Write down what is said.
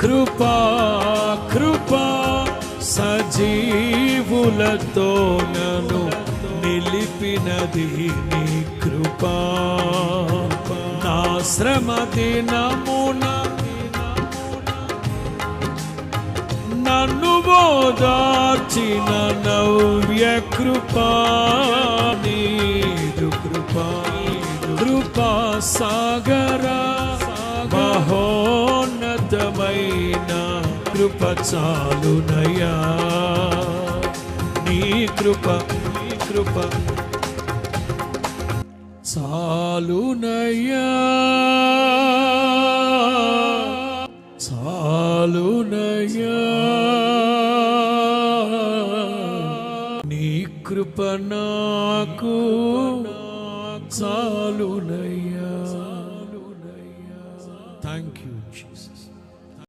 కృపా కృపా సజీవులతో నన్ను నిలిపినది నీ కృపా. నా శ్రమ దినమున నన్ను ఓదార్చిన నవ్య కృపా. నీదు కృపా కృపా సాగర మహోన్నతమైన కృప చాలునయ్యా. నీ కృప చాలునయ్యా చాలునయ్యా. నీ కృప నాకు చాలునయ్యా.